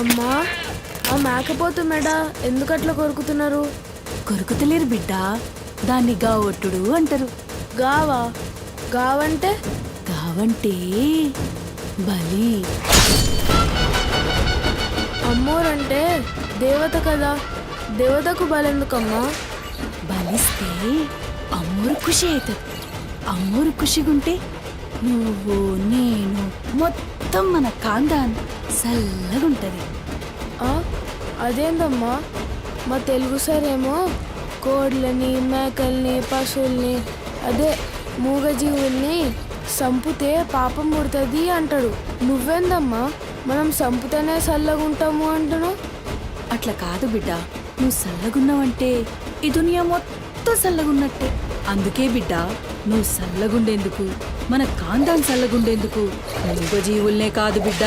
అమ్మా ఆ మేకపోతు మెడ ఎందుకట్లా కొరుకుతున్నారు? కొరుకుతలేరు బిడ్డ, దాన్ని గావొట్టుడు అంటారు. గావా? గావంటే? గావంటే బలి. అమ్మోరంటే దేవత కదా, దేవతకు బలెందుకమ్మా? బలిస్తే అమ్మోరు ఖుషి అవుతుంది. అమ్మోరు ఖుషిగుంటే నువ్వు నేను మొత్తం మన కాందాన్ చల్లగుంటది. అదేందమ్మా, మా తెలుగు సారేమో కోడ్లని, మేకల్ని, పశువుల్ని, అదే మూగజీవుల్ని సంపుతే పాపం పుడుతుంది అంటాడు. నువ్వేందమ్మా మనం సంపుతేనే చల్లగుంటాము అంటున్నావు? అట్లా కాదు బిడ్డ, నువ్వు చల్లగున్నావంటే ఈ దునియా మొత్తం చల్లగున్నట్టే. అందుకే బిడ్డ, నువ్వు చల్లగుండేందుకు, మన కాందాన్ చల్లగుండేందుకు మూగజీవుల్నే కాదు బిడ్డ,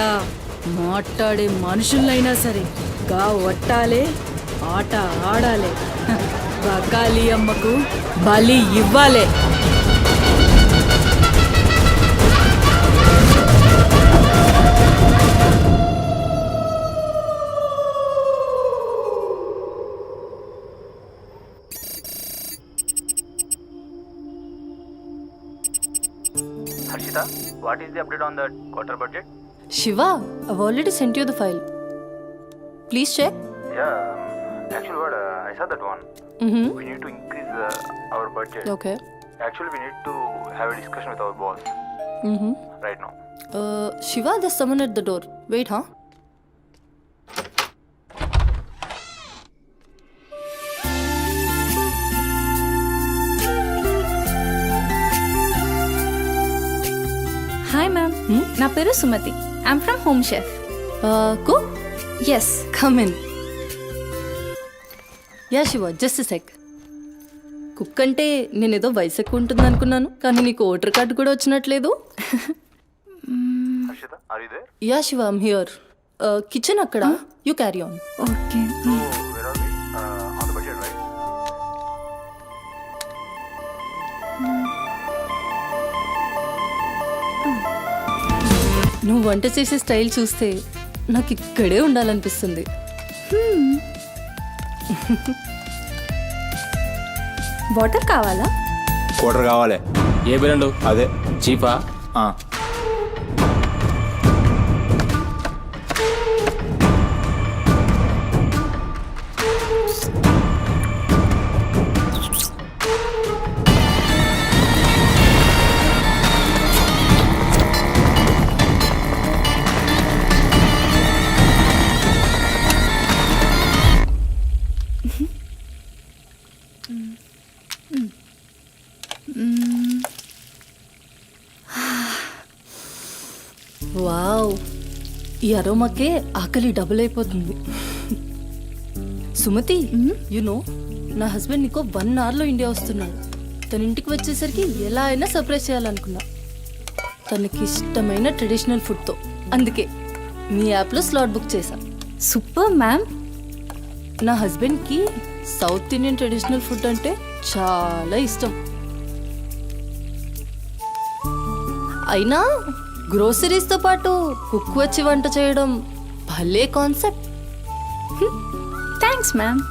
మాట్లాడే మనుషులైనా సరే గా వట్టాలే, ఆట ఆడాలే, బకాలి అమ్మకు బలి ఇవ్వాలే. Harshita, what is the update on the quarter budget? Shiva, I've already sent you the file. Please check. Yeah, actually what, I saw that one. We need to increase our budget. Okay. Actually we need to have a discussion with our boss right now. Shiva, there's someone at the door. Wait, huh? Hi ma'am, నా పేరు Sumathi. I'm from Home Chef. Cook? Yes, come in. Yeah Shiva, just sec. Cook అంటే నేనేదో వయసు ఎక్కువ ఉంటుంది అనుకున్నాను, కానీ నీకు ఓటర్ కార్డు కూడా వచ్చినట్లేదు. Harshita, are you there? Yeah Shiva, I'm here. Kitchen అక్కడ, you carry on. Okay. So where are we? On the budget, right? నువ్వు వంట చేసే స్టైల్ చూస్తే నాకు ఇక్కడే ఉండాలనిపిస్తుంది. వాటర్ కావాలా? క్వార్టర్ కావాలి. ఏ బ్రాండు? అదే చీపా? వావ్, ఈ అరోమాకే ఆకలి డబుల్ అయిపోతుంది. సుమతి, నో నా హస్బెండ్ నీకో 1 అవర్లో ఇండియా వస్తున్నాడు. తన ఇంటికి వచ్చేసరికి ఎలా అయినా సర్ప్రైజ్ చేయాలనుకున్నా, తనకి ఇష్టమైన ట్రెడిషనల్ ఫుడ్తో. అందుకే మీ యాప్లో స్లాట్ బుక్ చేశా. Super ma'am. నా హస్బెండ్కి సౌత్ ఇండియన్ ట్రెడిషనల్ ఫుడ్ అంటే చాలా ఇష్టం. అయినా గ్రోసరీస్తో పాటు కుక్ వచ్చి వంట చేయడం భలే కాన్సెప్ట్. Thanks ma'am.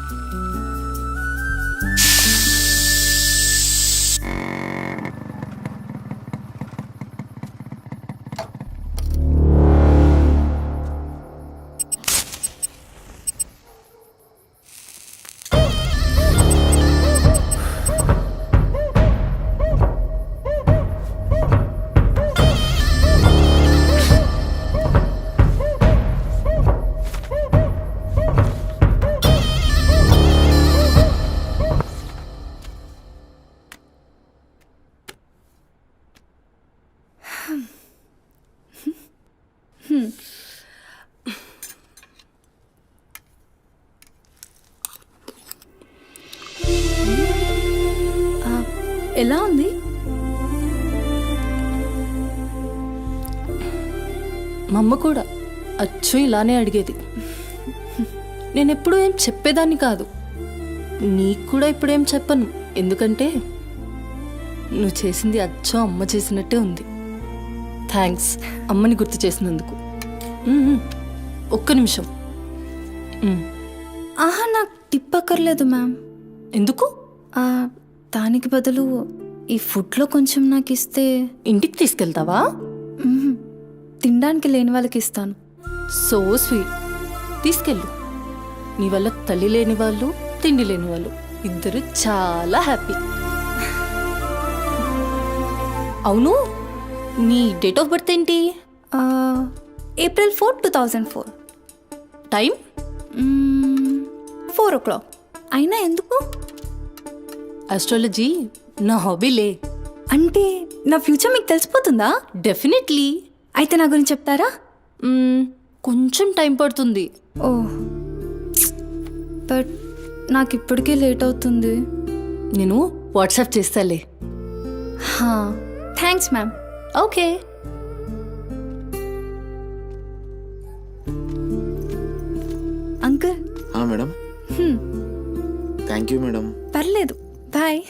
ఎలా ఉంది? మా అమ్మ కూడా అచ్చు ఇలానే అడిగేది. నేనెప్పుడు ఏం చెప్పేదాన్ని కాదు, నీకు కూడా ఇప్పుడేం చెప్పను. ఎందుకంటే నువ్వు చేసింది అచ్చం అమ్మ చేసినట్టే ఉంది. థ్యాంక్స్ అమ్మని గుర్తు చేసినందుకు. ఒక్క నిమిషం. ఆహా నాకు టిప్ అక్కర్లేదు మ్యామ్. ఎందుకు? ఆ, దానికి బదులు ఈ ఫుడ్లో కొంచెం నాకు ఇస్తే ఇంటికి తీసుకెళ్తావా? మ్మ్, తినడానికి లేని వాళ్ళకి ఇస్తాను. So sweet. తీసుకెళ్ళు. నీ వల్ల తల్లి లేని వాళ్ళు, తిండి లేని వాళ్ళు ఇద్దరు చాలా హ్యాపీ. అవును, నీ డేట్ ఆఫ్ బర్త్ ఏంటి? ఆ, April 4, 2004. టైం? 4 o'clock. అయినా ఎందుకు? ఆస్ట్రాలజీ నా హాబీలే. అంటే నా ఫ్యూచర్ మీకు తెలిసిపోతుందా? డెఫినెట్లీ. అయితే నా గురించి చెప్తారా? కొంచెం టైం పడుతుంది. ఓ, బట్ నాకు ఇప్పటికే లేట్ అవుతుంది. నేను వాట్సాప్ చేస్తాలే. Thanks ma'am. Okay. Uncle. Madam. Thank you madam. పర్లేదు, బాయ్.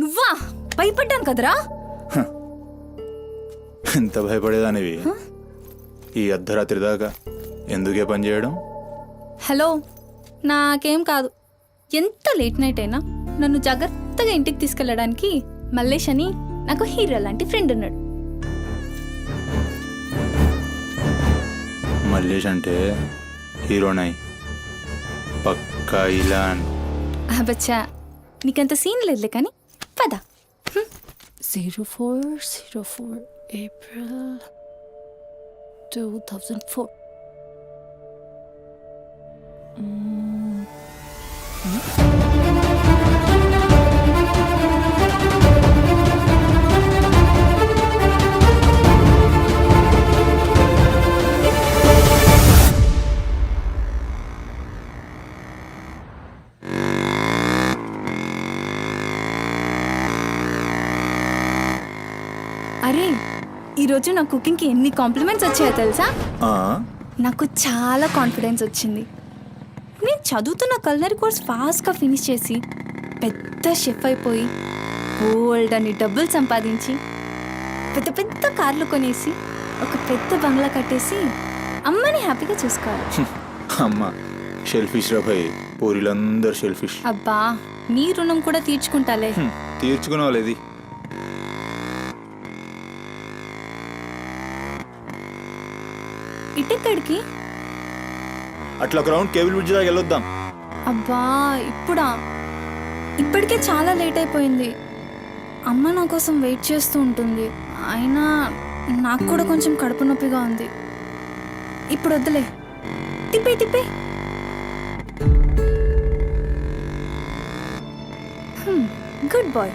నువ్వా? భయపడ్డాను కదరా. ఎంత భయపడేదానివి ఈ అర్ధరాత్రి దాకా ఎందుకే పని చేయడం? హలో, నాకేం కాదు. ఎంత లేట్ నైట్ అయినా నన్ను జాగ్రత్తగా ఇంటికి తీసుకెళ్ళడానికి మల్లేష్ అని నాకు హీరో లాంటి ఫ్రెండ్ ఉన్నాడు. మల్లేష్ అంటే హీరోనై పక్కా ఇలాన్. బచ్చా, నీకంత సీన్ లేదులే కానీ పద. 0404 April 2004. అరే, ఈరోజు నా కుకింగ్కి ఎన్ని కాంప్లిమెంట్స్ వచ్చాయో తెలుసా? ఆ, నాకు చాలా కాన్ఫిడెన్స్ వచ్చింది. నేను చదువుతున్న కల్నరీ కోర్స్ ఫాస్ట్గా ఫినిష్ చేసి పెద్ద షెఫ్ అయిపోయి ఓల్డ్ అని డబ్బులు సంపాదించి పెద్ద పెద్ద కార్లు కొనేసి ఒక పెద్ద బంగ్లా కట్టేసి అమ్మని హ్యాపీగా చూసుకోవాలి. అమ్మ షెల్ఫిష్ రా భయ్, పూరిలందరూ షెల్ఫిష్. అబ్బా, నీ రుణం కూడా తీర్చుకుంటాలే. తీర్చుకునేవాళ్ళేది. ఇటెక్కడికి? అట్లా గ్రౌండ్ కేబుల్ బ్రిడ్జ్ దాకా వెళ్ళొద్దాం. అబ్బా, ఇప్పుడా? ఇప్పటికే చాలా లేట్ అయిపోయింది. అమ్మ నా కోసం వెయిట్ చేస్తూ ఉంటుంది. అయినా నాకు కూడా కొంచెం కడుపు నొప్పిగా ఉంది. ఇప్పుడు వద్దులే, తిప్పే తిప్పే. Good boy.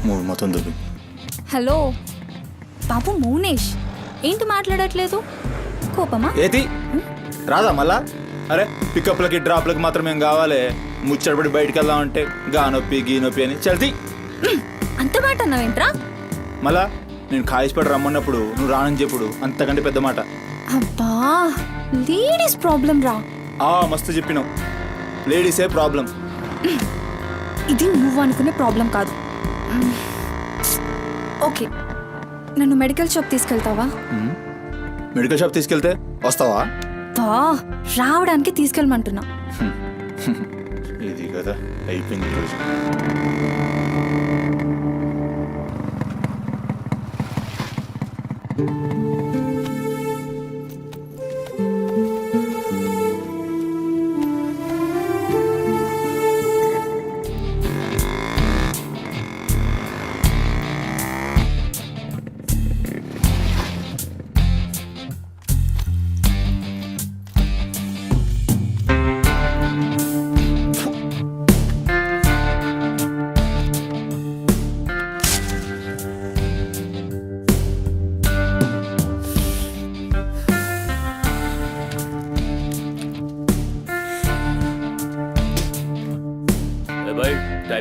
మూడు మొత్తం దొబ్బి. హలో బాబు మౌనేష్, ఏంటి మాట్లాడట్లేదు? కోపమా? ఏది రాదా మళ్ళా? అరే పికప్లకి డ్రాప్లకి మాత్రం ఏం కావాలి, ముచ్చటపడి బయటికి వెళ్దామంటే గా నొప్పి గీ నొప్పి అని చల్తీ. అంత మాట అన్నావేంట్రా? మళ్ళా నేను కాయిస్పడి రమ్మన్నప్పుడు నువ్వు రానని చెప్పుడు అంతకంటే పెద్ద మాట. అబ్బా, లేడీస్ ప్రాబ్లం రా. మస్తు చెప్పినావు, లేడీసే ప్రాబ్లం. ఇది నువ్వు అనుకునే ప్రాబ్లం కాదు. ఓకే, నన్ను మెడికల్ షాప్ తీసుకెళ్తావా? మెడికల్ షాప్ తీసుకెళ్తే వస్తావా? రావడానికి తీసుకెళ్ళమంటున్నా. ఇది కదా అయిపోయింది ఈరోజు.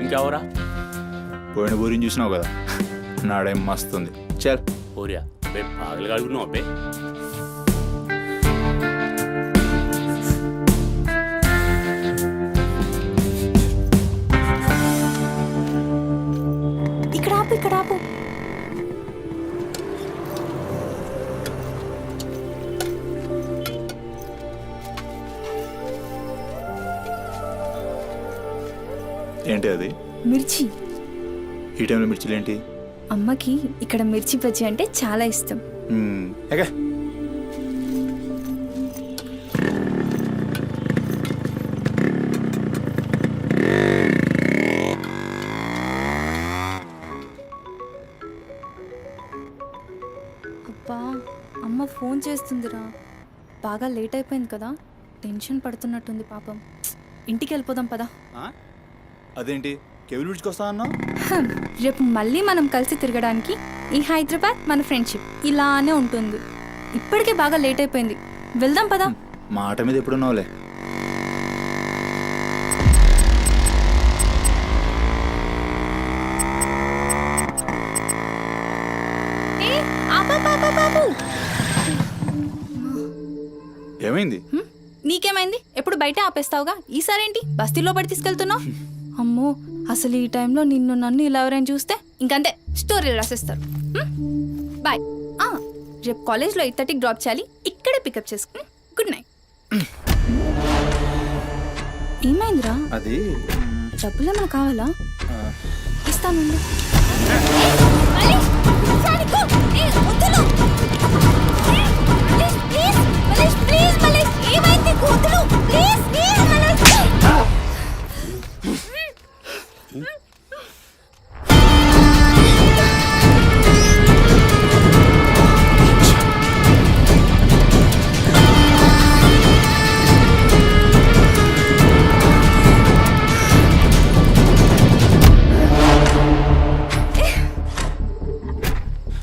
टाइम क्या हो रहा? పోయిన బోరిని చూసినావు కదా నాడేం మస్తుంది. చల్ हो रहा बे पागल गाड़ी नो बे. ఇక్కడ ఆపు, ఇక్కడ ఆపు. ఏంటి అది? మిర్చి. ఈ టైంలో మిర్చిలు ఏంటి? అమ్మకి ఇక్కడ మిర్చి బజ్జీ అంటే చాలా ఇష్టం. ఎగా అబ్బా, అమ్మ ఫోన్ చేస్తుందిరా. బాగా లేట్ అయిపోయింది కదా, టెన్షన్ పడుతున్నట్టుంది పాపం. ఇంటికి వెళ్ళిపోదాం పదా. అదేంటి కేబుల్ విడిచుకొస్తా అన్నా? రేపు మళ్ళీ మనం కలిసి తిరగడానికి ఈ హైదరాబాద్ మన ఫ్రెండ్షిప్ ఇలానే ఉంటుంది. ఇప్పటికే బాగా లేట్ అయిపోయింది, వెళ్దాం పదా. మాట మీద ఎప్పుడున్నావులే. ఏమైంది? నీకేమైంది? ఎప్పుడు బయట ఆపేస్తావుగా, ఈసారేంటి బస్తీలో పడి తీసుకెళ్తున్నావు? అమ్మో, అసలు ఈ టైంలో నిన్ను నన్ను ఇలా ఎవరైనా చూస్తే ఇంకంతే, స్టోరీలు రాసేస్తారు. బాయ్. రేపు కాలేజ్లో 8:30కి డ్రాప్ చేయాలి, ఇక్కడే పికప్ చేసుకుని. Good night. ఏమైందిరా? అది డబ్బులు ఏమైనా కావాలా? ఇస్తాను.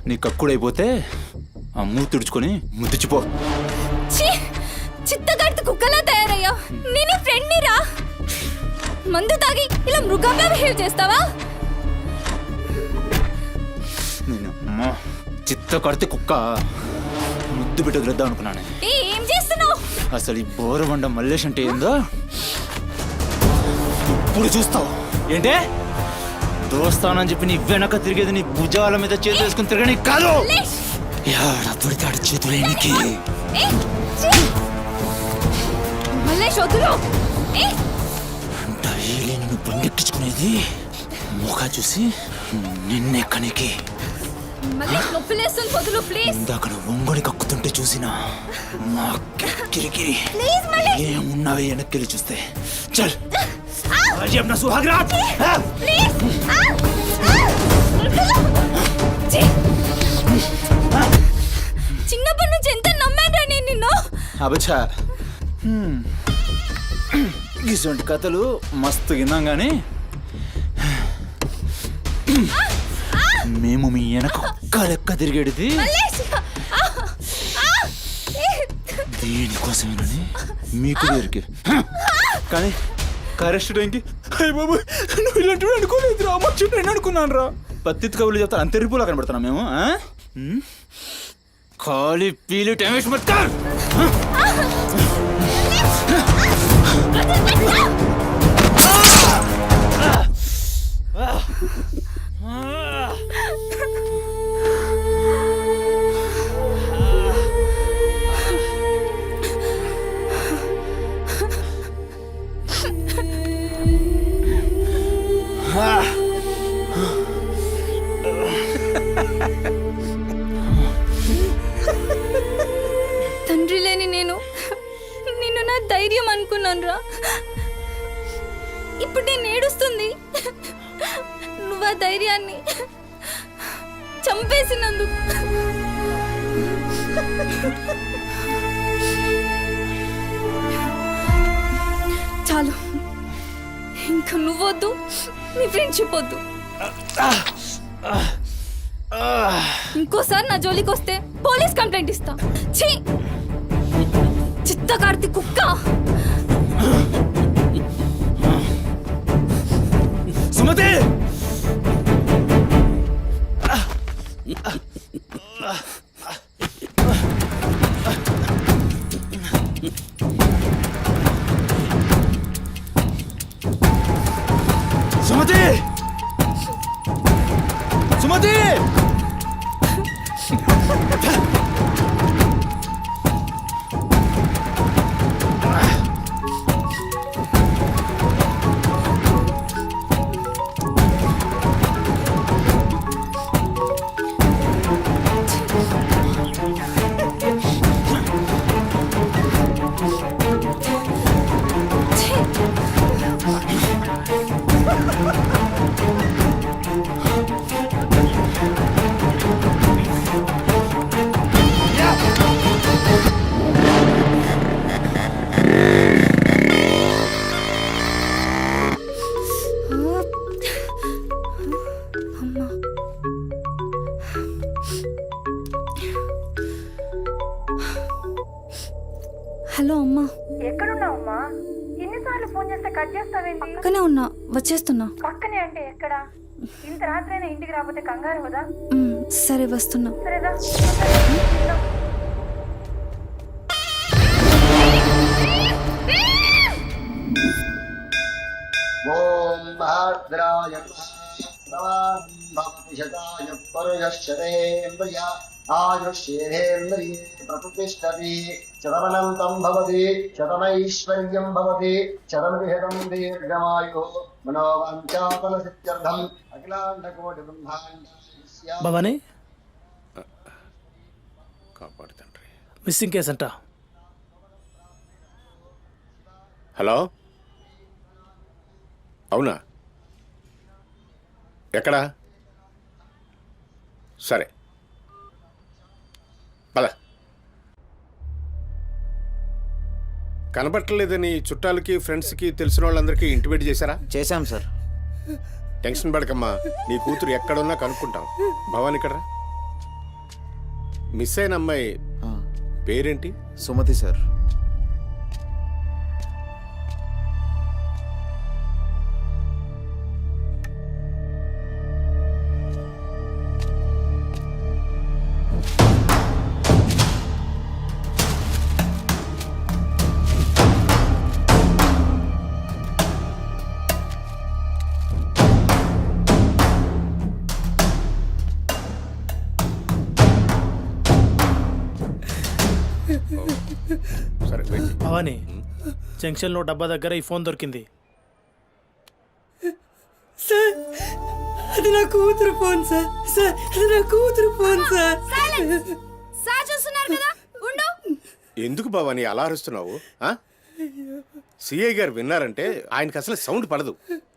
నీ కక్కుడైపోతే ఆ మూతి తుడుచుకొని ముద్దుచిపో. చిత్తగడ్డ కుక్కలా తయారయ్యా. నేను ఫ్రెండ్ రా. మందు తాగి ఇలా మృగంగా బిహేవ్ చేస్తావా? నేను అమ్మా చిత్త కడితే కుక్క ముద్దు పెట్టి వదిలేద్దాం అనుకున్నాను. ఏం చేస్తున్నావు? అసలు ఈ బోరబండ మల్లేష్ అంటే ఏందో ఇప్పుడు చూస్తావు. ఏంటే దోస్తానని చెప్పి నీ వెనక తిరిగేది నీ భుజాల మీద చేతులు వేసుకుని తిరగని కాదు. పడితాడు చేతులేనికి. డైలీ నిన్ను బండెక్కించుకునేది ముఖా చూసి నిన్నెక్కనికి. ఇందాక నువ్వు ఒంగొని కక్కుతుంటే చూసినా మా కిరికిరి ఏమున్నావే వెనక్కి చూస్తే. చల్ अपना सुहाग रात. చిన్నప్పటి నుంచి ఎంత నమ్మాను నేను నిన్ను. అబచ్చా ఇటువంటి కథలు మస్తు విన్నాం కానీ మేము మీ వెనక ఒక్క లెక్క తిరిగేది దీనికోసమేనని మీకు దొరికి. కానీ కరెస్ట్ టైంకి అయ్య బాబు నువ్వు ఇలాంటి అనుకోలేదు రా, మా చుట్టూ నేను అనుకున్నాను రా. పత్తి కబుర్లు చెప్తాను అంతే రిపోలా కనబడుతున్నాం మేము. ఖాళీ పీలి టైం వేస్ట్ మత్ కర్. తండ్రి లేని నేను నిన్ను నా ధైర్యం అనుకున్నాను రా. ఇప్పుడు నేను ఏడుస్తుంది నువ్వు ఆ ధైర్యాన్ని చంపేసినందుకు. చాలు, ఇంకా నువ్వొద్దు, నీ ఫ్రెండ్షిప్ వద్దు. ఇంకోసారి నా జోలికి వస్తే పోలీస్ కంప్లైంట్ ఇస్తా. ఛీ, చిత్తకార్తి కుక్క. సుమత హలో అమ్మా. ఎక్కడున్నావమ్మా? ఎన్నిసార్లు ఫోన్ చేస్తే కట్ చేస్తావేంటి? పక్కనే ఉన్నా, వచ్చేస్తున్నా. పక్కనే అంటే ఎక్కడ? ఇంత రాత్రైనా ఇంటికి రాకపోతే కంగారు కదా? సరే వస్తున్నా. సరేదా? ఓం భద్రాయ శతాయ పరుయశ్చరేంద్రియ ఆయుష్యేంద్రియే ప్రతిష్టతి శతమనంతం భవతి శతమైశ్వర్యం భవతి శతమిహితం దీర్ఘమాయు మనోవాంఛాఫల సిద్ధ్యర్థం అఖిలాండకోటి బ్రహ్మాండ భవానీ కాపాడు తండ్రి. మిస్సింగ్ కేసు అంట. హలో, అవునా? ఎక్కడా? సరే పద. కనబట్టలేదని చుట్టాలకి ఫ్రెండ్స్కి తెలిసిన వాళ్ళందరికీ ఇంటిమేట్ చేశారా? చేశాం సార్. టెన్షన్ పడకమ్మా, నీ కూతురు ఎక్కడున్నా కనుక్కుంటాం. భవాని ఇక్కడ మిస్ అయిన అమ్మాయి పేరేంటి? సుమతి సార్. సరే వెయిట్ చెయ్. భవానీ, జంక్షన్లో డబ్బా దగ్గర ఈ ఫోన్ దొరికింది. సార్, అది నా కూతురు ఫోన్ సార్. సార్, అది నా కూతురు ఫోన్ సార్. సార్ చూస్తున్నారు కదా, ఉండు. ఎందుకు భవాని అలా అరుస్తున్నావు? సిఐ గారు విన్నారంటే ఆయనకి అసలు సౌండ్ పడదు.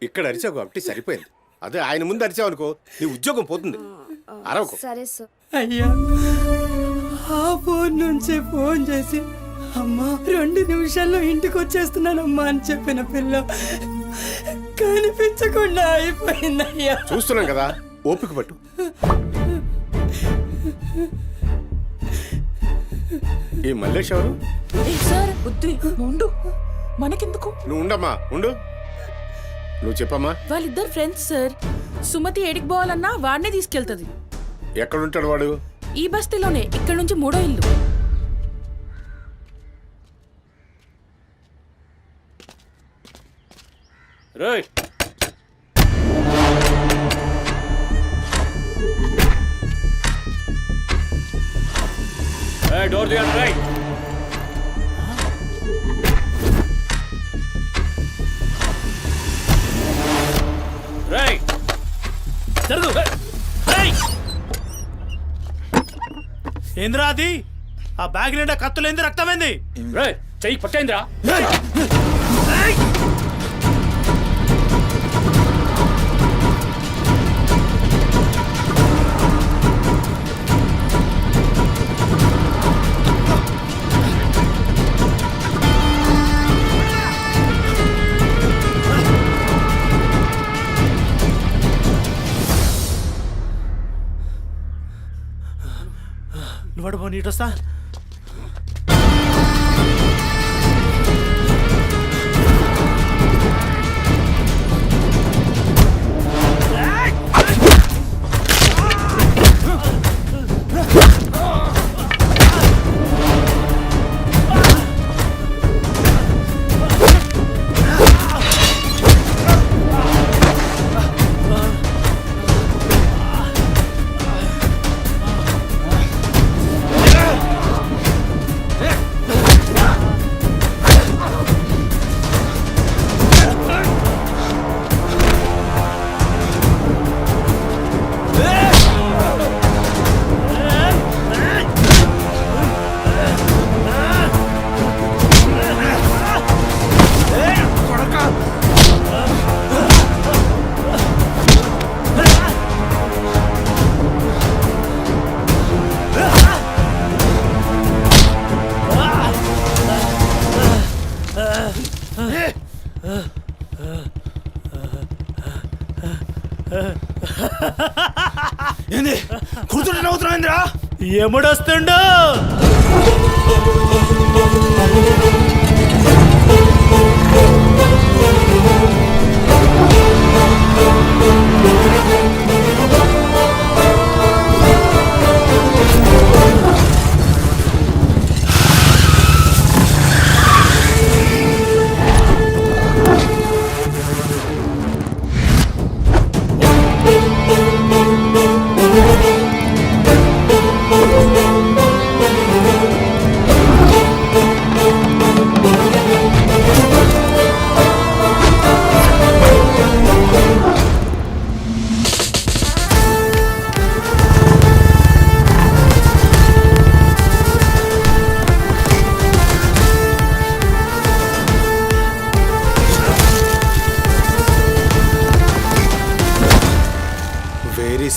ఇక్కడ అరిచావు కాబట్టి సరిపోయింది. అదే ఆయన ముందు అరిచావు అనుకో, నీ ఉద్యోగం పోతుంది. అరవకు. సరే సార్. అయ్యా, ఆ ఫోన్ నుంచి ఫోన్ చేసి అమ్మా 2 నిమిషాల్లో ఇంటికి వచ్చేస్తున్నానమ్మా అని చెప్పిన పిల్ల కనిపించకుండా అయిపోయిందయ్యా. చూస్తున్నాం కదా, ఓపిక పట్టు. ఈ మల్లేష్ ఎవరు? సార్ బుద్ధి ఉండు, మనకెందుకు? నువ్వు ఉండమ్మా, ఉండు. నువ్వు చెప్పమ్మా. వాళ్ళిద్దరు ఫ్రెండ్స్ సార్. సుమతి ఏడికి పోవాలన్నా వాడినే తీసుకెళ్తుంది. ఎక్కడుంటాడు వాడు? ఈ బస్తీలోనే, ఇక్కడ నుంచి 3వ ఇల్లు. రేయ్, డోర్ తీయండి. రైట్, రైట్, జరుగు. ఏంద్రా అది? ఆ బ్యాగ్ నిండా కత్తులేంది, రక్తమైంది. రేయ్, చెయ్యి పట్టేంద్రా. నువ్వు నీటొస్తా. ఏంది కూర్చుంటే నవ్వుతున్నావు? ఎముడొస్తుండు?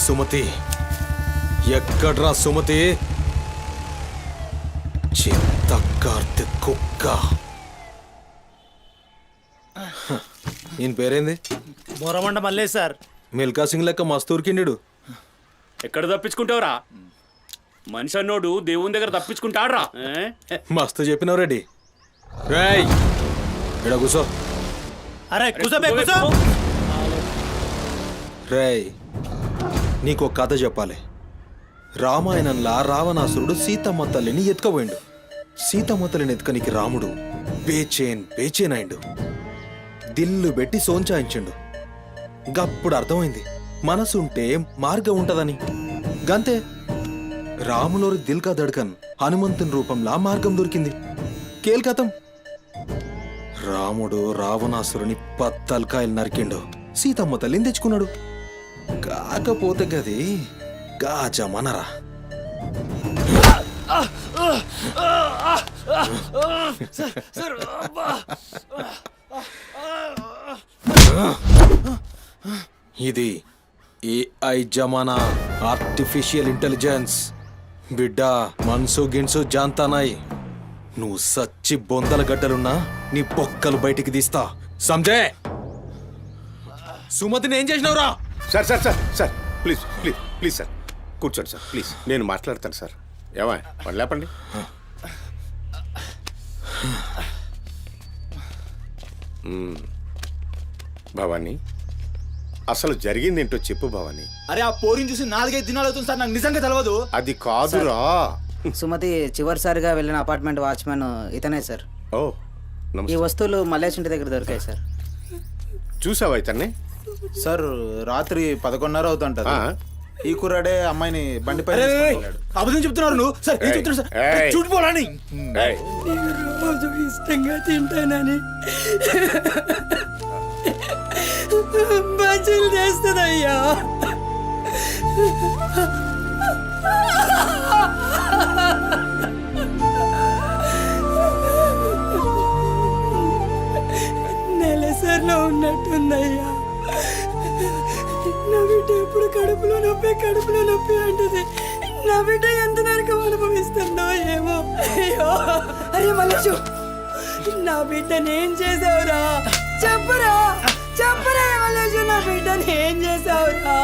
సుమతి ఎక్కడ్రా సుమతి? చిత్త కార్తె కుక్క. ఈయన పేరేంది? బోరమండ మల్లేష్ సార్. మిల్కా సింగ్ లెక్క మస్తూర్కిండు. ఎక్కడ తప్పించుకుంటావురా? మనిషి అన్నోడు దేవుని దగ్గర తప్పించుకుంటాడ్రా. మస్తు చెప్పినావు రెడ్డి. రేయ్ ఇడ కూసో. అరే కూసోబే కూసో. రేయ్ నీకో కథ చెప్పాలి. రామాయణంలా రావణాసురుడు సీతమ్మ తల్లిని ఎత్తుకపోయిండు. సీతమ్మ తల్లిని ఎత్తుకనికి రాముడు బేచేన్ అయిండు. దిల్లు పెట్టి సోంచాయించిండు. గప్పుడు అర్థమైంది మనసుంటే మార్గం ఉంటదని. గంతే రాములోరి దిల్ కా దడ్కన్ హనుమంతుని రూపంలా మార్గం దొరికింది. కేల్కతం రాముడు రావణాసురుని పత్తల్కాయలు నరికిండు. సీతమ్మ తల్లిని తెచ్చుకున్నాడు. కాకపోతే గది గాజమనరా. ఇది ఏఐ జమానా, ఆర్టిఫిషియల్ ఇంటెలిజెన్స్. బిడ్డ మనసు గిన్సు జాంతానాయ్. నువ్వు సచ్చి బొందల గడ్డలున్నా నీ బొక్కలు బయటికి తీస్తా. సంజే సుమతిని ఏం చేసినవురా? Sir sir sir sir please please please sir కూర్చోండి సార్ ప్లీజ్. నేను మాట్లాడతాను సార్. ఏమా వాళ్ళు లేపండి. భవానీ అసలు జరిగింది ఏంటో చెప్పు భవానీ. అరే ఆ పోరిని చూసి 4-5 దినాలు అవుతుంది సార్. నాకు నిజంగా తెలియదు. అది కాదురా. సుమతి చివరిసారిగా వెళ్ళిన అపార్ట్మెంట్ వాచ్మెన్ ఇతనే సార్. ఓ ఈ నమస్తే. వస్తువులు మల్లేష్ ఇంటి దగ్గర దొరికాయి సార్. చూసావా ఇతన్ని? సార్ రాత్రి 11:30 అవుతుంటది. ఈ కుర్రాడే అమ్మాయిని బండిపై అబద్ధం చెప్తున్నారు నువ్వు. సార్ ఏం చెప్తున్నారు సార్? ఏయ్. చూడిపోవాలని ఏయ్, నీకు రోజు ఇష్టంగా తింటానని బజ్జీలు చేస్తుందయ్యా. నెలసరిలో ఉన్నట్టుందయ్యా. నా బిడ్డ ఎప్పుడు కడుపులో నొప్పి అంటది. నా బిడ్డ ఎంత నరకం అనుభవిస్తుందో ఏమో. అయ్యో అరే మల్లేషు, నా బిడ్డని ఏం చేసావురా? చెప్పరా మల్లేషు, నా బిడ్డని ఏం చేసావురా?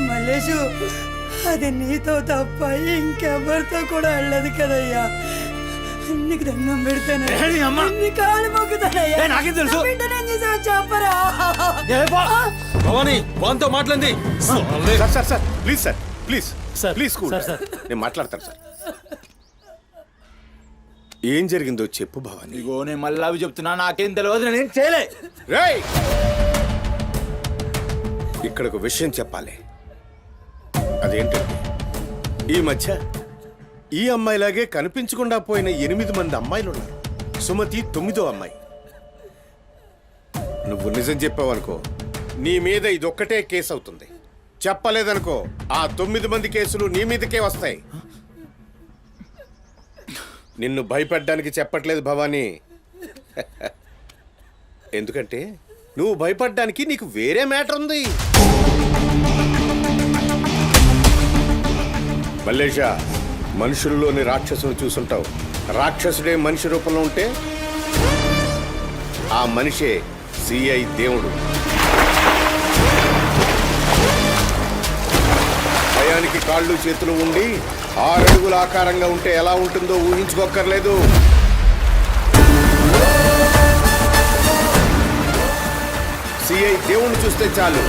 మల్లేషు, అది నీతో తప్ప ఇంకెవరితో కూడా వెళ్ళదు కదయ్యా. నీకు దండం పెడతాను, నీ కాళ్ళు మొక్కుతానయ్యా. నాకేం తెలుసు? నా బిడ్డని ఏం చేసావు చెప్పరా? భవానీ వాంతో మాట్లాడింది. Sir sir sir please sir please sir, please cool. Sir, sir. నేను మాట్లాడతాను సార్. ఏం జరిగిందో చెప్పు భవానీ. ఇగో నేను మళ్ళీ అవి చెప్తున్నా. నాకేం తెలియదు. నేను చేయలే. రేయ్, ఇక్కడ ఒక విషయం చెప్పాలి. అదేంటంటే ఈ మధ్య ఈ అమ్మాయిలాగే కనిపించకుండా పోయిన 8 మంది అమ్మాయిలు ఉన్నారు. సుమతి 9వ అమ్మాయి. నువ్వు నిజం చెప్పావనుకో నీ మీద ఇదొక్కటే కేసు అవుతుంది. చెప్పలేదనుకో ఆ 9 మంది కేసులు నీ మీదకే వస్తాయి. నిన్ను భయపడ్డానికి చెప్పట్లేదు భవానీ. ఎందుకంటే నువ్వు భయపడ్డానికి నీకు వేరే మ్యాటర్ ఉంది. మల్లేషా, మనుషుల్లోని రాక్షసుని చూసుంటావు. రాక్షసుడే మనిషి రూపంలో ఉంటే ఆ మనిషే సిఐ దేవుడు. భయానికి కాళ్ళు చేతులు ఉండి 6 అడుగుల ఆకారంగా ఉంటే ఎలా ఉంటుందో ఊహించుకోక్కర్లేదు. సిఐ దేవుణ్ణి చూస్తే చాలు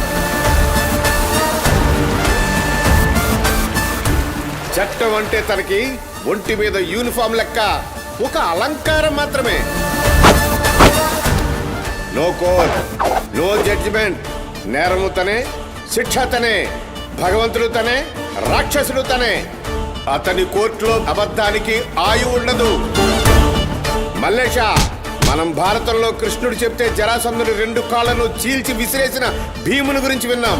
చట్టం అంటే తనకి ఒంటి మీద యూనిఫామ్ లెక్క ఒక అలంకారం మాత్రమే. No court, no judgement. నేరము తనే, శిక్ష తనే, భగవంతుడు తనే, రాక్షసుడు తనే. అతని కోర్టులో అబద్ధానికి ఆయువు ఉండదు. మల్లేష, మనం భారతంలో కృష్ణుడు చెప్తే జరాసంధుని 2 కాళ్లను చీల్చి విసిరేసిన భీముని గురించి విన్నాం.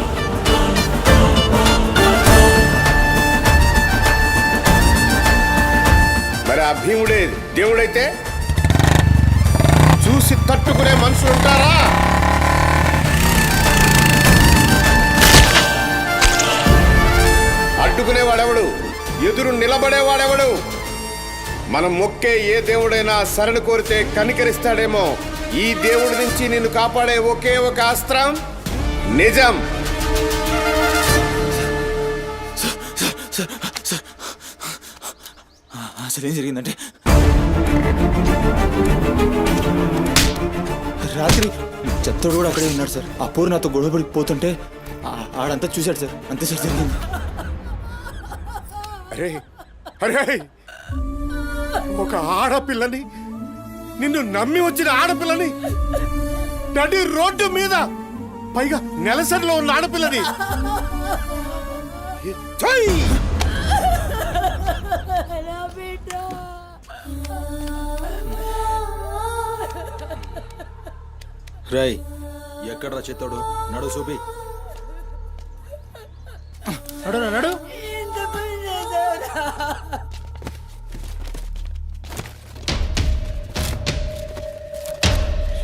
మరి ఆ భీముడే దేవుడైతే చూసి తట్టుకునే మనుషులు ఉంటారా? అడ్డుకునేవాడెవడు? ఎదురు నిలబడేవాడెవడు? మనం మొక్కే ఏ దేవుడైనా శరణు కోరితే కనికరిస్తాడేమో. ఈ దేవుడి నుంచి నిన్ను కాపాడే ఒకే ఒక అస్త్రం నిజం. అసలు ఏం జరిగిందంటే రాత్రి చెత్తోడు కూడా అక్కడే ఉన్నాడు సార్. ఆ పోరు నాతో గొడవపడి పోతుంటే ఆడంతా చూశాడు సార్. అంతే సార్ జరిగింది. అరే అరే, ఒక ఆడపిల్లని, నిన్ను నమ్మి వచ్చిన ఆడపిల్లని నడి రోడ్డు మీద, పైగా నెలసరిలో ఉన్న ఆడపిల్లని ఛై! రై ఎక్కడ్రా చెత్తోడు? నడు చూపి. నడు నడు.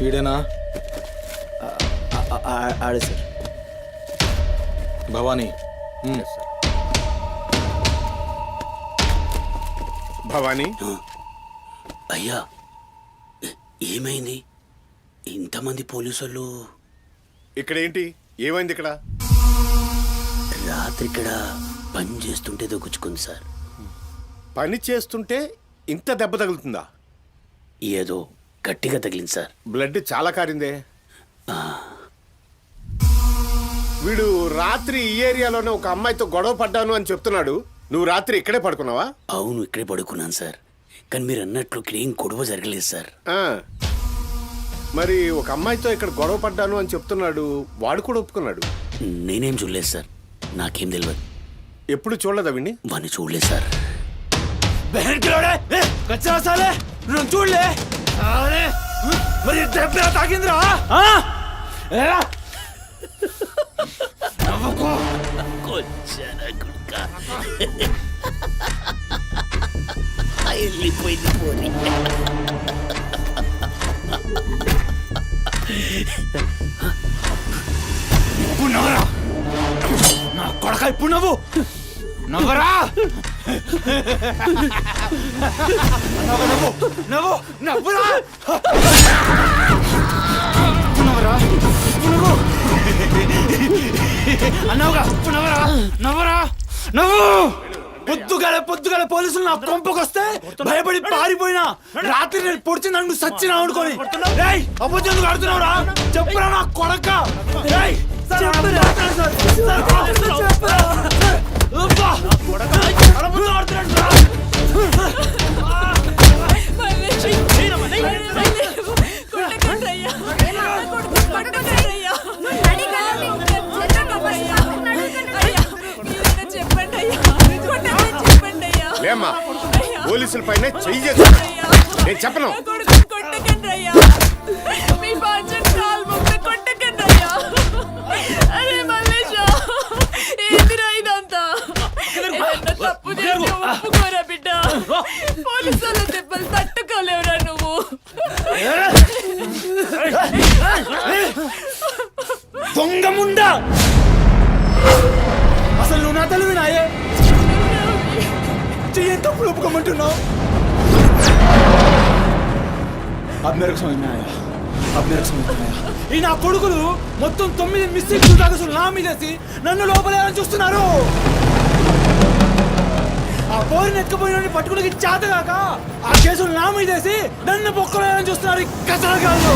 ఈడేనా? ఆడే సార్. భవానీ. భవానీ, అయ్యా ఏమైంది? ఇంతమంది పోలీసులు ఇక్కడ ఏంటి? ఏమైంది ఇక్కడ? రాత్రి ఇక్కడ పని చేస్తుంటే దొక్కుచుకుంది సార్. పని చేస్తుంటే ఇంత దెబ్బ తగులుతుందా? ఏదో గట్టిగా తగిలింది సార్. బ్లడ్ చాలా కారిందే. వీడు రాత్రి ఈ ఏరియాలోనే ఒక అమ్మాయితో గొడవ పడ్డాను అని చెప్తున్నాడు. నువ్వు రాత్రి ఇక్కడే పడుకున్నావా? అవును, ఇక్కడే పడుకున్నాను సార్. కానీ మీరు అన్నట్లు ఇక్కడ ఏం గొడవ జరగలేదు సార్. మరి ఒక అమ్మాయితో ఇక్కడ గొడవ పడ్డాను అని చెప్తున్నాడు, వాడు కూడా ఒప్పుకున్నాడు. నేనేం చూడలేదు సార్, నాకేం తెలియదు. ఎప్పుడు చూడలేదా విని? వాడిని చూడలేదు సార్. చూడలే మరి తాకిందిరా. వెళ్ళిపోయింది పోనీ. ఇప్పుడు నవ్వరా నా కొడక. ఇప్పుడు నవ్వు నవ్వరా. నవ్వు నవ్వు నవ్వురా. నవ్వరా. నవ్వు అన్నావుగా. నవ్వరా నవ్వరా నవ్వు. పొద్దుగాల పోలీసులు నా కొంపకొస్తే భయపడి పారిపోయినా రాత్రి నేను పొడిచి నన్ను సచ్చినా అనుకోని అబద్ధం ఆడుతున్నావురా. చెప్పురా నా కొడక. లేమ్మా, పోలీసుల పైన చెయ్యి చేస్తా. నేను చెప్పను. పోలీసుల దెబ్బలు తట్టుకోలేవురా నువ్వు. దొంగముండా, అసలు నువ్వు నా తల్లివి నాయే. చెయ్యి తప్పుడు ఒప్పుకోమంటున్నావు. अब मेरे को समझ में आया. ఈ నా కొడుకులు మొత్తం 9 మిస్టేక్స్ దాగసులు నా మీదేసి నన్ను లోపలేయాలని చూస్తున్నారు. ఆ పోరిని ఎత్తుకుపోయిన పట్టుకుని చేతగాక ఆ కేసులు నా మీదేసి నన్ను పొక్కలేయాలని చూస్తున్నారు. కసరగాళ్ళు.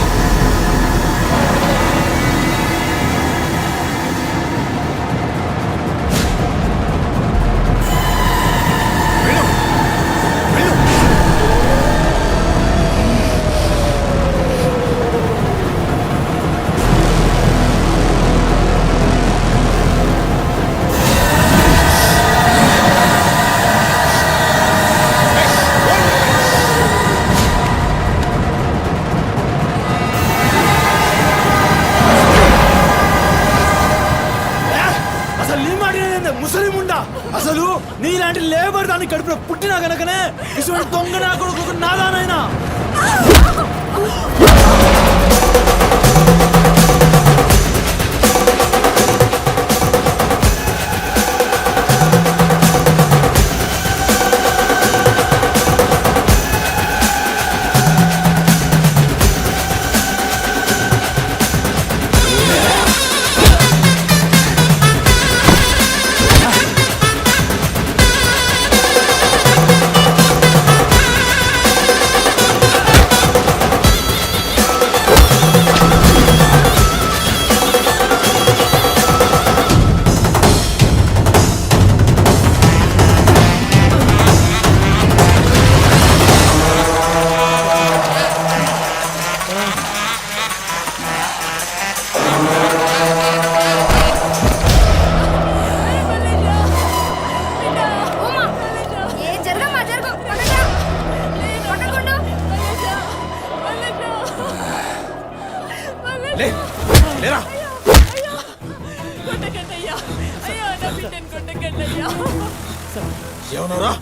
అసలు నీలాంటి లేబర్ దాన్ని కడుపులో పుట్టినా గనకనే ఇటువంటి దొంగ నా కొడుకు నాదానైనా. ఏమన్నారా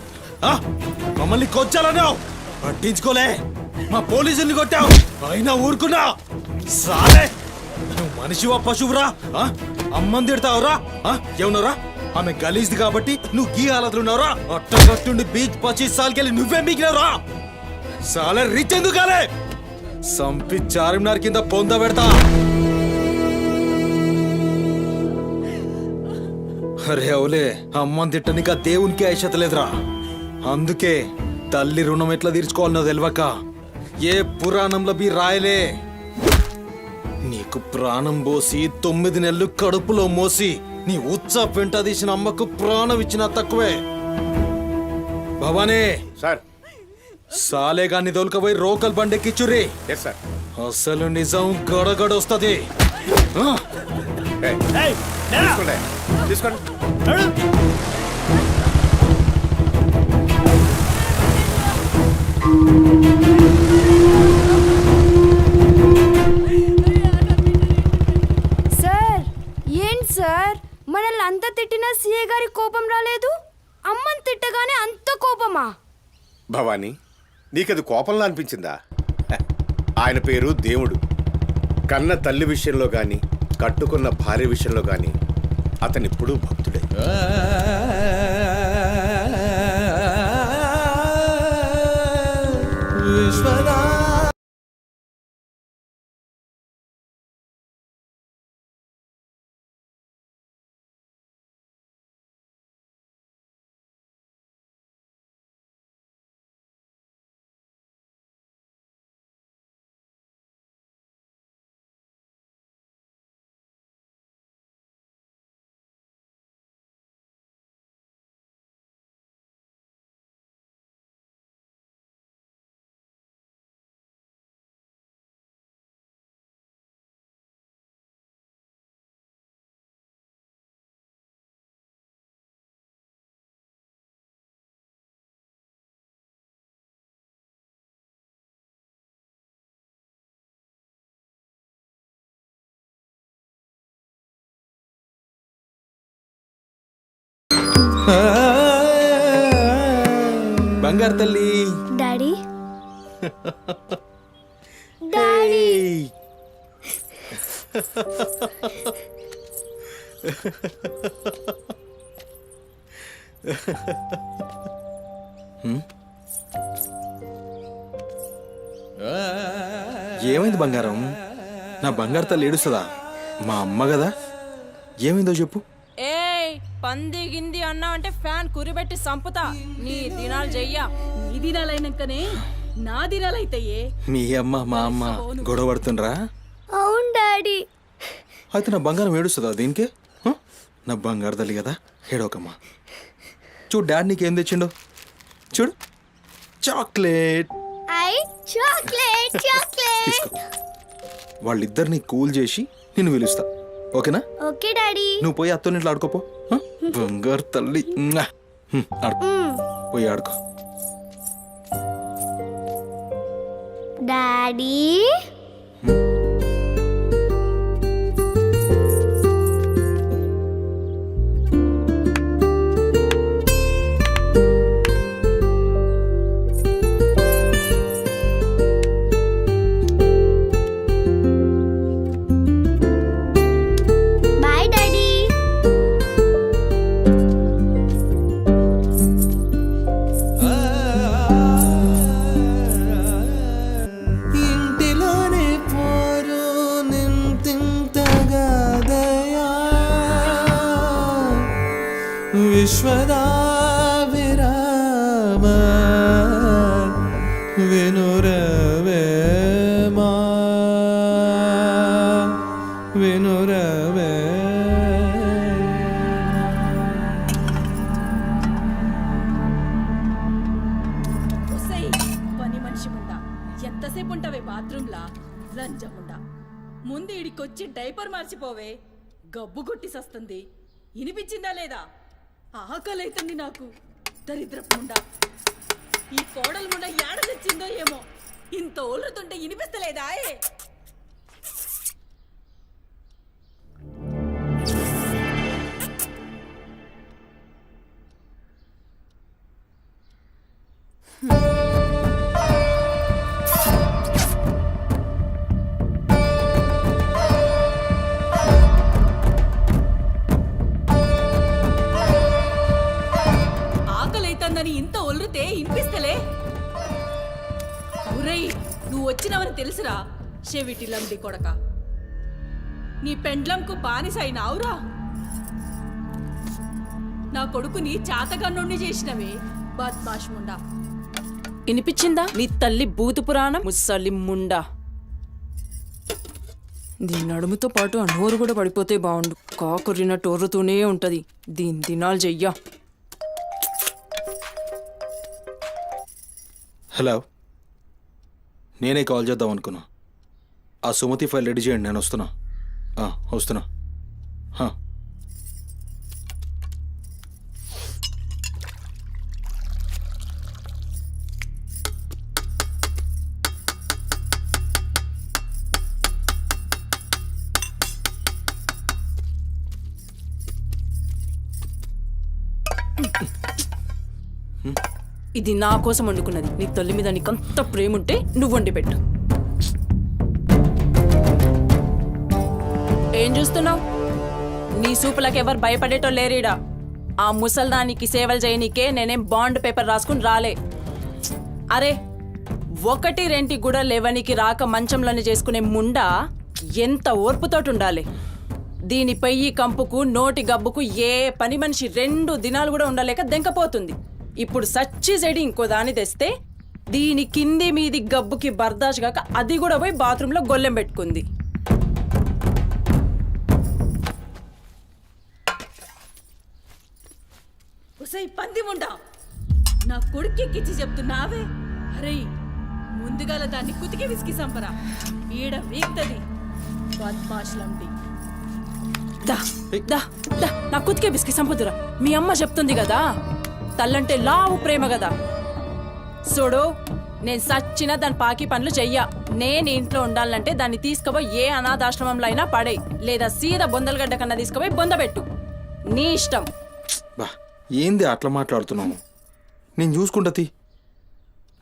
మమ్మల్ని కొచ్చాలన్నావు పట్టించుకోలే మా పోలీసుల్ని కొట్టావు అయినా ఊరుకున్నా సాలే నువ్వు మనిషివా పశువురా అమ్మని తిడతావురా ఏమన్నారా ఆమె గలీజ్ది కాబట్టి నువ్వు గీ హాలతులున్నావురా అట్టగట్టుండి బీచ్ 25 సార్కెళ్ళి నువ్వే మిగిలినరా సాలే రిచ్ ఎందుకు కాలే సంపి చార్మినార్ కింద పొంద పెడతా అరే అవులే అమ్మని తిట్టనిక దేవునికి ఐషత లేదురా అందుకే తల్లి రుణం ఎట్లా తీర్చుకోవాలనో తెలియక ఏ పురాణంలో బి రాయలే నీకు ప్రాణం పోసి 9 నెలలు కడుపులో మోసి నీ ఉచ్చ పెంట తీసిన అమ్మకు ప్రాణం ఇచ్చినా తక్కువే భవానీ సార్ సాలేగాన్ని దొలకపోయి రోకల్ బండెక్కిచ్చుర్రి ఎస్ సార్ అసలు నిజం గడగడొస్తది తీసుకోండి తీసుకోండి సార్ ఏంటి సార్ మనల్ని అంత తిట్టినా సీఏ గారి కోపం రాలేదు అమ్మని తిట్టగానే అంత కోపమా? భవానీ నీకది కోపంలా అనిపించిందా ఆయన పేరు దేవుడు కన్న తల్లి విషయంలో గాని కట్టుకున్న భార్య విషయంలో గాని అతనిప్పుడు భక్తుడే బంగారు తల్లి డాడీ డాడీ ఏమైంది బంగారం నా బంగారు తల్లి ఏడుస్తుందా మా అమ్మ కదా ఏమైందో చెప్పు ఏయ్ పంది గింది అన్నా అంటే ఫ్యాన్ కురిబెట్టి సంపుతా నీ దినాలు చెయ్యా నీ దినాలైనాకనే నా దినాలైతాయే మీ అమ్మ మా అమ్మ గొడవ పడుతుండ్రా అవును డాడీ అయితే నా బంగారం ఏడుస్తుందా దీనికే నా బంగారు తల్లి కదా ఏడోకమ్మా చూడు డాడీ నీకేం తెచ్చిండో చూడు చాక్లెట్ ఐ చాక్లెట్ చాక్లెట్ తీసుకో వాళ్ళిద్దరిని కూల్ చేసి నిన్ను పిలుస్తా ఓకేనా ఓకే డాడీ నువ్వు పోయి అత్తోని ఇంట్లో ఆడుకోపో బంగారు తల్లి ఆడుకో పోయి ఆడుకో డాడీ బాయ్ డాడీ ఇంటిలోనే పోరు నింతింతగాదయా విశ్వదా విరామ వినురవేమా వినురవే పని మనిషి ముండా ఎంతసేపు ఉంటావే బాత్రూంలా లంజముండా ముందు ఇడికొచ్చి డైపర్ మార్చిపోవే గబ్బు కొట్టి సస్తుంది వినిపించిందా లేదా ఆకలైతుంది నాకు దరిద్రపు ముండా ఈ కోడలు ముండా ఏడ తెచ్చిందో ఏమో ఇంత ఓలుతుంటే వినిపిస్తలేదా నువ్వు వచ్చినవని తెలుసురా చెవిటిలండి కొడక. నీ పెండ్లంకు బానిసైనావురా. నా కొడుకుని చాతగన్నుణ్ణి చేసినవే బద్మాష్ ముండా. వినిపించిందా నీ తల్లి బూతు పురాణం ముసలి ముండా? దీని నడుముతో పాటు ఆ నోరు కూడా పడిపోతే బాగుండు. కాకురినట్టు ఒర్రుతూనే ఉంటది. దీని దినాలు చెయ్యా. హలో, నేనే కాల్ చేద్దాం అనుకున్నా. ఆ సుమతి ఫైల్ రెడీ చేయండి, నేను వస్తున్నా. వస్తున్నా. ఇది నా కోసం వండుకున్నది. నీ తల్లి మీద నీకంత ప్రేమ ఉంటే నువ్వు వండి పెట్టు. ఏం చూస్తున్నావు? నీ సూపులకు ఎవరు భయపడేటో లేరీడా. ఆ ముసల్దానికి సేవలు చేయనీకే నేనేం బాండ్ పేపర్ రాసుకుని రాలే. అరే, 1-2 కూడా లేవనికి రాక మంచంలోనే చేసుకునే ముండా ఎంత ఓర్పుతోటి ఉండాలి. దీనిపై ఈ కంపుకు నోటి గబ్బుకు ఏ పని మనిషి 2 దినాలు కూడా ఉండలేక దెంకపోతుంది. ఇప్పుడు సచ్చి చెడి ఇంకో దాన్ని తెస్తే దీని కింది మీది గబ్బుకి బర్దాష్ కాక అది కూడా పోయి బాత్రూంలో గొల్లెం పెట్టుకుంది. ఉసై పంది ముండా, నా కొడుకెక్కిచ్చి చెప్తున్నావే. అరే, ముందుగాల దాన్ని కుతికి విసికి సంపరా. ఈడ వీక్తది బద్మాష్లండి. దా దా దా నా కుతికే బిస్కి సంపుతురా. మీ అమ్మ చెప్తుంది కదా, తల్లంటే లావు ప్రేమ కదా. చూడు, నేను సచ్చిన దాని పాకి పనులు చెయ్యా. నేను ఇంట్లో ఉండాలంటే దాన్ని తీసుకుపోయి ఏ అనాథాశ్రమంలో అయినా పడే, లేదా సీదా బొందలగడ్డ కన్నా తీసుకుపోయి బొందబెట్టు. నీ ఇష్టం. బా, ఏంది అట్లా మాట్లాడుతున్నావు? నేను చూసుకుంటా.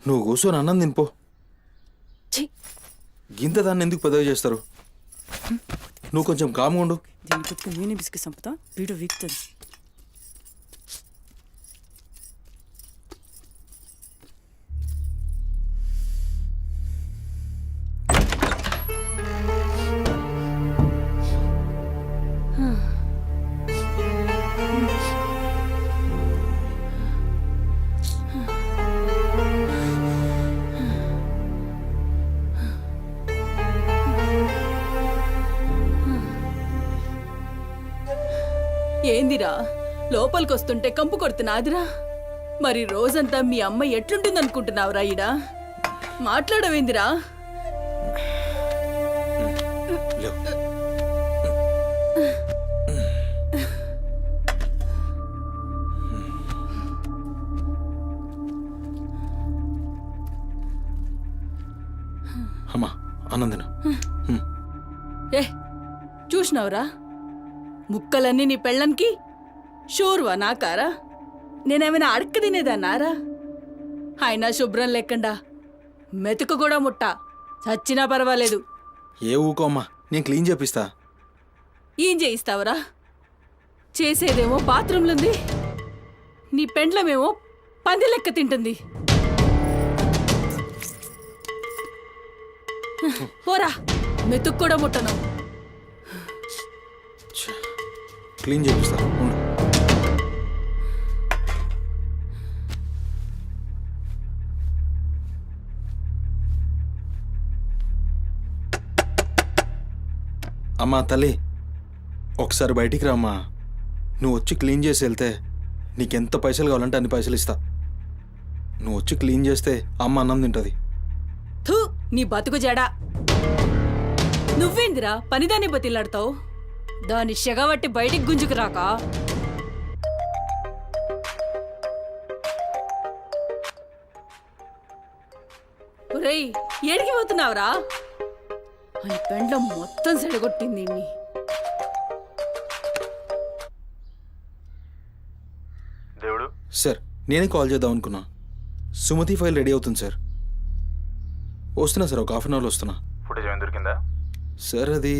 నువ్వు కూర్చొని అన్నం తినిపో. గింత దాన్ని ఎందుకు పెద్దగా చేస్తారు? నువ్వు కొంచెం కామ్గా ఉండు. దీని కుతికి నేనే బిస్కి సంపుతా. వీడు వీక్తుంది. ఏందిరా లోపలికొస్తుంటే కంపు కొడుతున్నాదిరా? మరి రోజంతా మీ అమ్మ ఎట్లుంటుందనుకుంటున్నావురా? ఈడ మాట్లాడవేందిరా? అమ్మా, ఆనందన ఏ చూసినావురా? ముక్కలన్నీ నీ పెళ్ళన్కి షోర్వా నాకారా? నేనేమైనా అడక్క తినేదన్నారా? అయినా శుభ్రం లేకుండా మెతుకు కూడా ముట్ట చచ్చినా పర్వాలేదు. ఏ ఊకోమ్మా, నేను క్లీన్ చేపిస్తా. ఏం చేయిస్తావురా? చేసేదేమో బాత్రూంలుంది, నీ పెండ్లమేమో పంది లెక్క తింటుంది. పోరా, మెతుకు కూడా ముట్టను. క్లీన్ చేపిస్తా. అమ్మా తల్లి, ఒకసారి బయటికి రామ్మా. నువ్వు వచ్చి క్లీన్ చేసి వెళ్తే నీకెంత పైసలు కావాలంటే అన్ని పైసలు ఇస్తా. నువ్వు వచ్చి క్లీన్ చేస్తే అమ్మ అన్నం తింటుంది. థూ, నీ బతుకు జడా. నువ్వేందిరా పనిదాన్ని బతిలాడతావు? దాని షెగబట్టి బయటికి గుంజుకు రాక. ఒరేయ్, ఏడికి పోతున్నావురా? అని పెండ్లం మొత్తం సెడగొట్టింది. దేవుడు సార్, నేనే కాల్ చేద్దాం అనుకున్నా. సుమతి ఫైల్ రెడీ అవుతుంది సార్. వస్తున్నా సార్, ఒక 1/2 అవర్లో వస్తున్నా. ఫుటేజ్ ఏమైనా దొరికిందా? సార్, అది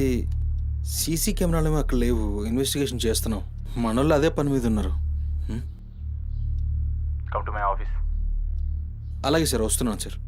సీసీ కెమెరాలు అక్కడ లేవు. ఇన్వెస్టిగేషన్ చేస్తున్నాం. మనోళ్ళు అదే పని మీద ఉన్నారు. Come to my office. అలాగే సార్, వస్తున్నాను సార్.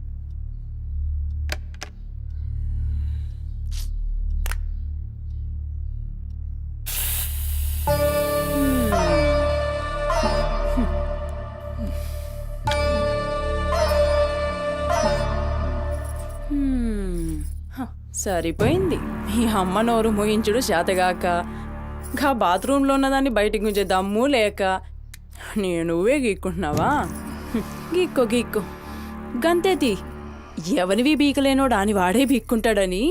సరిపోయింది. మీ అమ్మ నోరు మోయించుడు చేతగాక, గా బాత్రూంలో ఉన్నదాన్ని బయటికి గుంజే దమ్ము లేక నువ్వే గీక్కుంటున్నావా? గీక్కో గీక్కో గంతేతి. ఎవరివి బీకలేనోడా అని వాడే బీక్కుంటాడని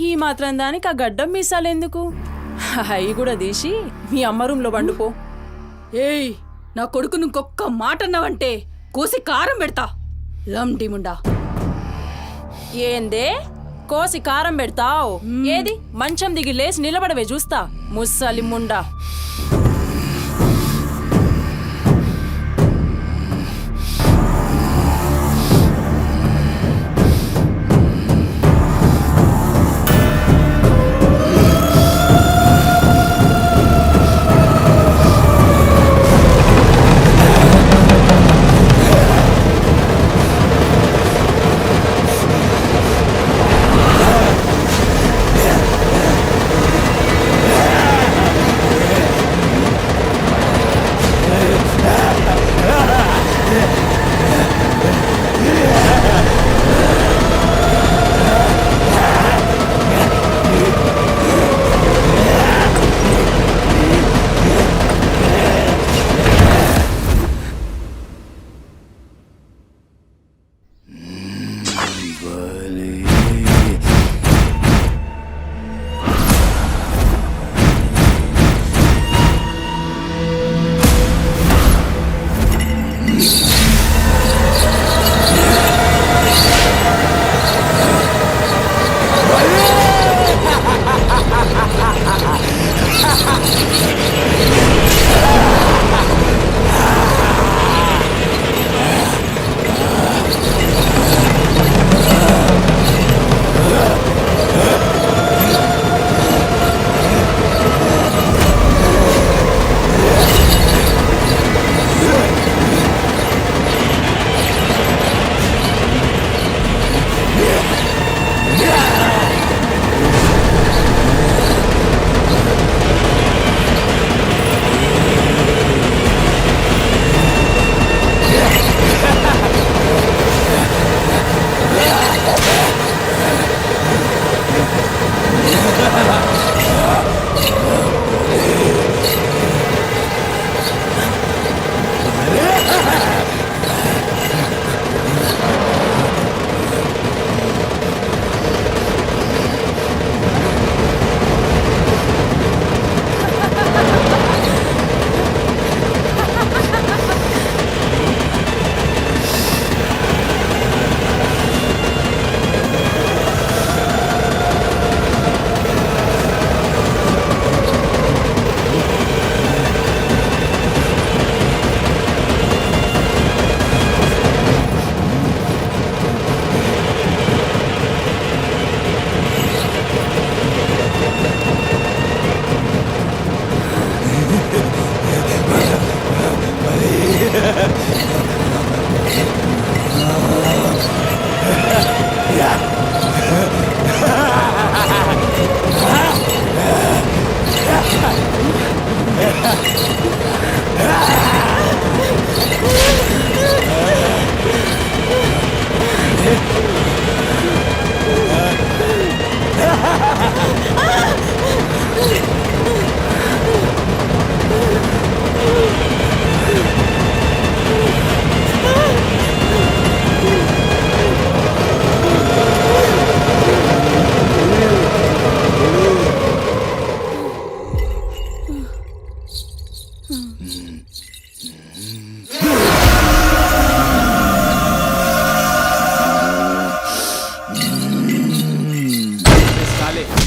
ఈ మాత్రం దానికి ఆ గడ్డం మీసాలెందుకు? అవి కూడా తీసి మీ అమ్మ రూంలో పండుకో. ఏయ్, నా కొడుకు ఇంకొక్క మాట అన్నావంటే కోసి కారం పెడతా. లండిముండా. ఏందే కోసి కారం పెడతావు? ఏది మంచం దిగి లేచి నిలబడవే చూస్తా, ముస్సలి ముండా.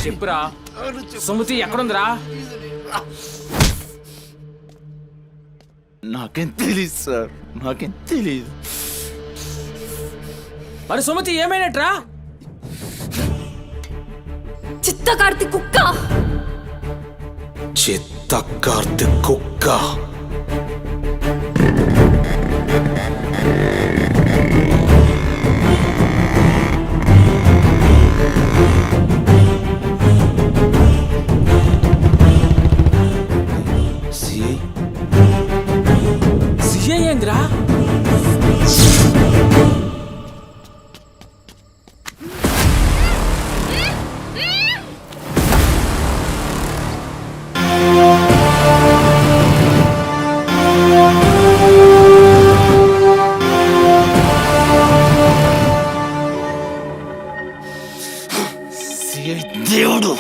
చెప్పురా, సుమతి ఎక్కడుందిరా? నాకేం తెలీదు సార్, నాకేం తెలీదు. మరి సుమతి ఏమైనట్రా? చిత్తకార్తి కుక్క. చిత్తకార్తి కుక్క. దేవుడు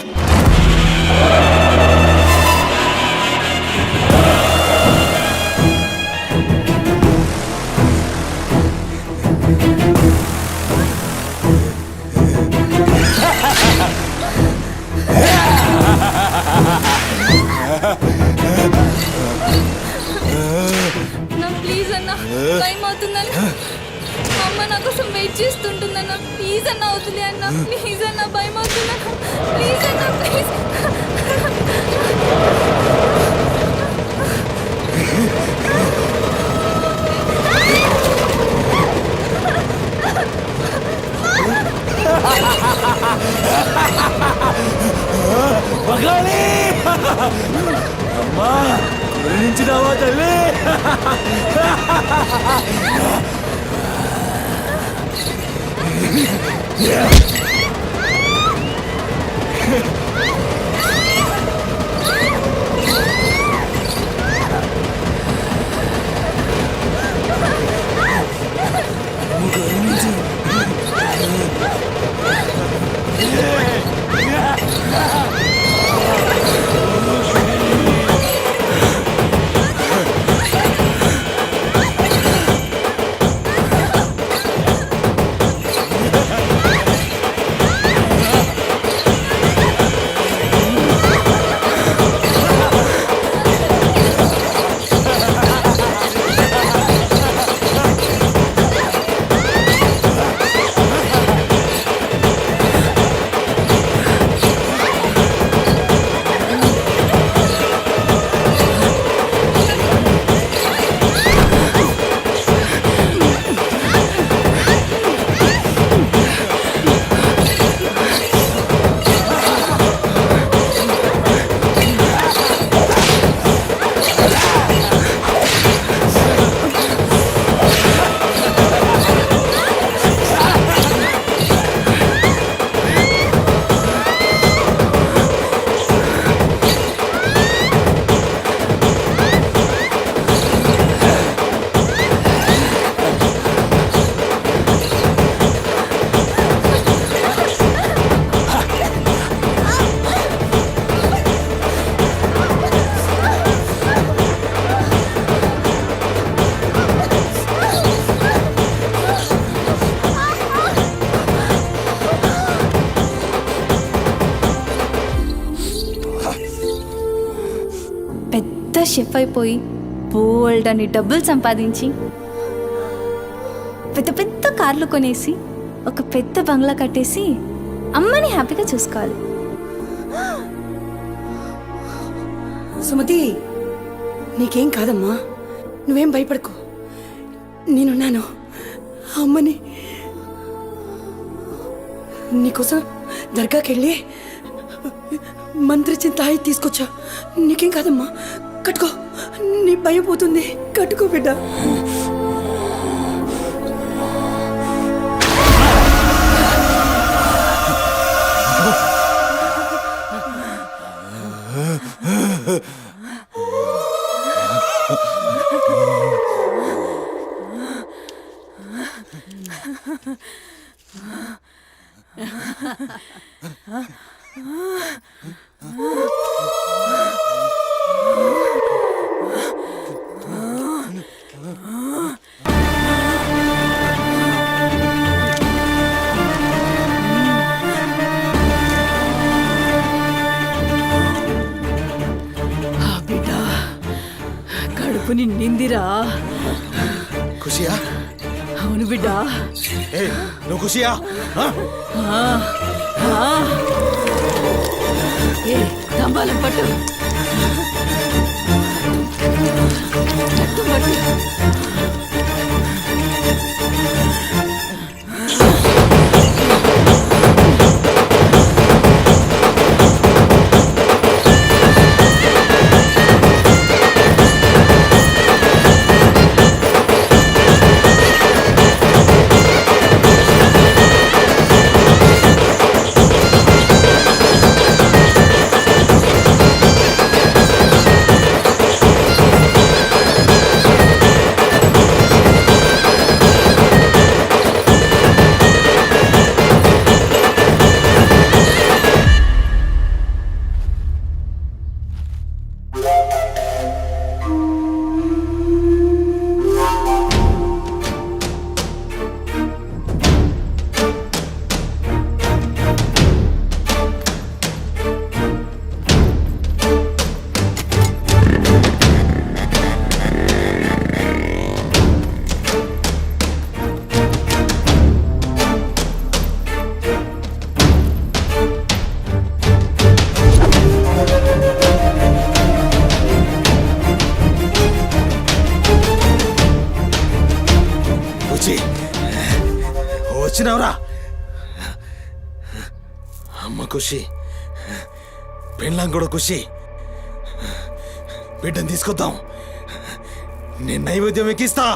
నా ప్లీజ్ అన్న టైం అవుతుందని అమ్మ నా కోసం వెయిట్ చేస్తుంటుందన్న ప్లీజ్ అన్న అవుతుంది అన్న ప్లీజ్ అన్న భయం అవుతుందన్న ప్లీజ్ అన్న ప్లీజ్ పగాలి అమ్మా గురించినావా తల్లి షెఫ్ అయిపోయి బోల్డ్ అని డబ్బులు సంపాదించి పెద్ద పెద్ద కార్లు కొనేసి ఒక పెద్ద బంగ్లా కట్టేసి అమ్మని హ్యాపీగా చూసుకోవాలి. సుమతి నీకేం కాదమ్మా, నువ్వేం భయపడకు, నేనున్నాను. అమ్మని నీకోసం దర్గాకెళ్ళి మంత్రిచ్చిన తాయి తీసుకొచ్చా. నీకేం కాదమ్మా, కట్టుకో, నీ భయం పోతుంది. కట్టుకో బిడ్డ. కడుపు నిండిందిరా. ఖుషియా? అవును బిడ్డ. నువ్వు ఖుషియా? తంబాలం పట్టు, పట్టు. అమ్మ ఖుషి, పెళ్ళాం కూడా ఖుషి. బిడ్డను తీసుకొద్దాం, నేను నైవేద్యం ఎక్కిస్తా.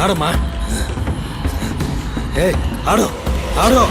ఆడమ్మా, ఏ ఆడు ఆడు.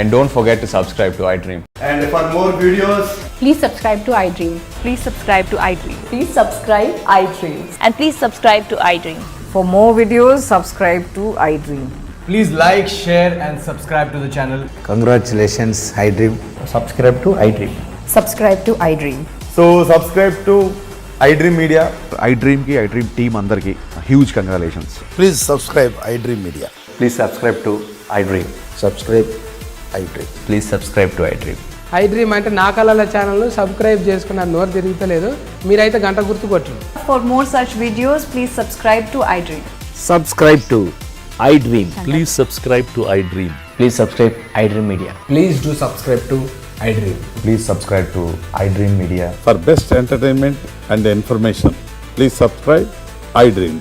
And don't forget to subscribe to iDream. And for more videos, Please subscribe to iDream. Please subscribe to iDream. Please subscribe iDream. And please subscribe to iDream. For more videos, subscribe to iDream. Please like, share and subscribe to the channel. Congratulations iDream. Subscribe to iDream. Subscribe to iDream. so subscribe to iDream Media. iDream ki iDream team andarki huge congratulations. Please subscribe iDream media. Please subscribe to iDream. Subscribe iDream. Please subscribe to iDream. iDream అంటే నా కళల channel subscribe చేసుకున్న నోరు తిరుగుతలేదు, మీరైతే గంట గుర్తు కొట్టండి. For more such videos, please subscribe to iDream. Subscribe to iDream. Please subscribe to iDream. Please subscribe iDream Media. Please do subscribe to iDream. Please subscribe to iDream Media. For best entertainment and information, please subscribe iDream.